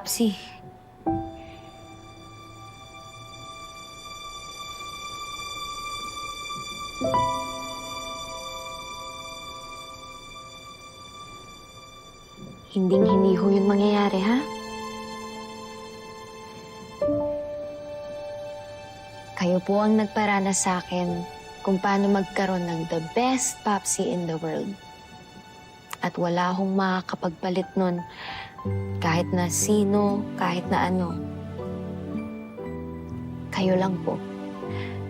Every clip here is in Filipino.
Papsi. Hinding-hindi ho yung mangyayari, ha? Kayo po ang nagparana sa akin kung paano magkaroon ng the best Papsi in the world. At wala akong makakapagpalit nun kahit na sino, kahit na ano. Kayo lang po.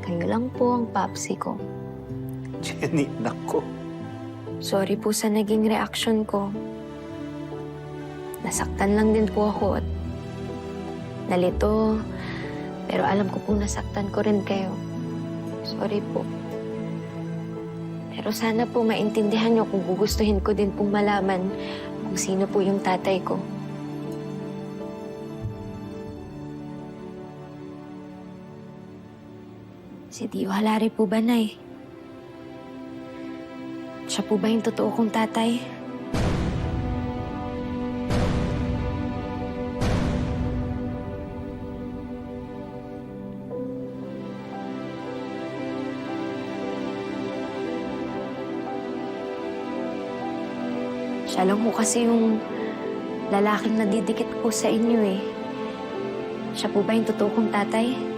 Kayo lang po ang Papsi ko. Jenny, nako. Sorry po sa naging reaksyon ko. Nasaktan lang din po ako at nalito. Pero alam ko pong nasaktan ko rin kayo. Sorry po. Pero sana po maintindihan niyo kung gugustuhin ko din pong malaman kung sino po yung tatay ko. Si Dio Halari po ba, Nay? Siya po ba yung totoo kong tatay? Siya lang po kasi yung lalaking nadidikit po sa inyo eh. Siya po ba yung totoo kong tatay?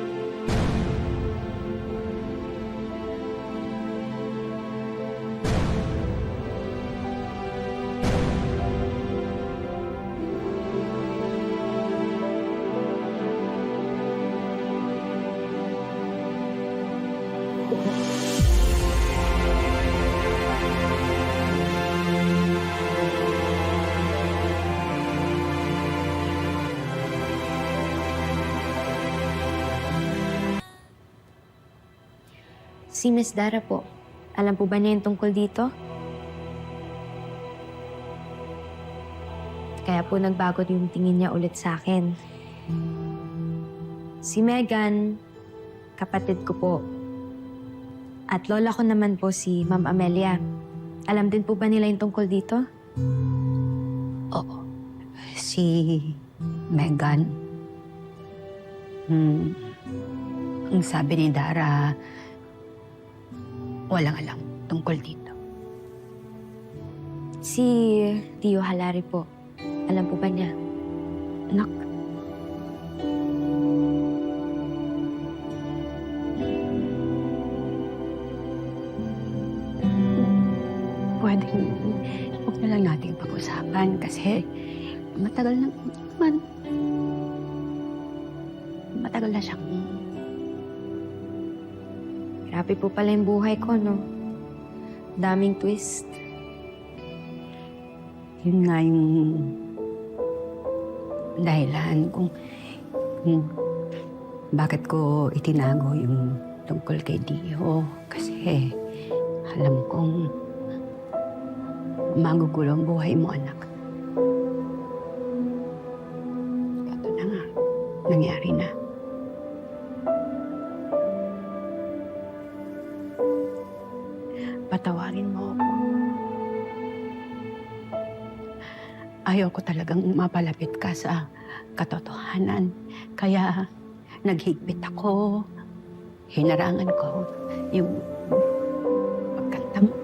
Si Miss Dara po, alam po ba niya yung tungkol dito? Kaya po nagbago yung tingin niya ulit sa akin. Si Megan, kapatid ko po. At lola ko naman po si Ma'am Amelia. Alam din po ba nila yung tungkol dito? Oo. Si Megan. Ang sabi ni Dara, walang alam tungkol dito. Si Dio Halari po, alam po ba niya? Anak. Pwedeng huwag na lang nating pag-usapan kasi matagal na naman. Matagal na siyang Grabe po pala yung buhay ko, no? Daming twist. yun nga yung dahilan kung bakit ko itinago yung tungkol kay Dio. Kasi alam kong magugulo ang buhay mo, anak. Ito na nga. Nangyari na. Patawarin mo ako. Ayaw ko talagang mapalapit ka sa katotohanan. Kaya naghigpit ako. Hinarangan ko yung pagkanta mo.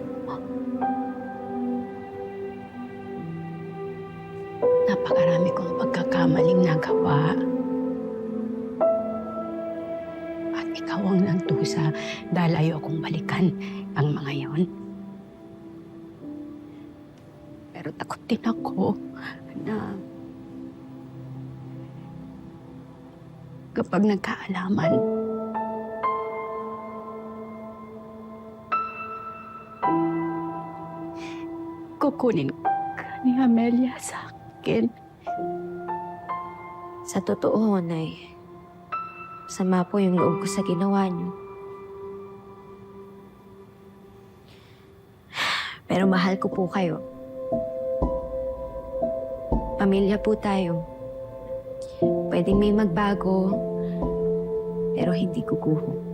Napakarami kong pagkakamaling nagawa. At ikaw ang nagdusa dahil ayaw kong balikan ang mga yon. Pero takot din ako na kapag nagkaalaman, kukunin ka ni Amelia sa akin. Sa totoo, Nay, sama po yung loob ko sa ginawa niyo. Pero mahal ko po kayo. Pamilya po tayo. Pwedeng may magbago, pero hindi kukuho.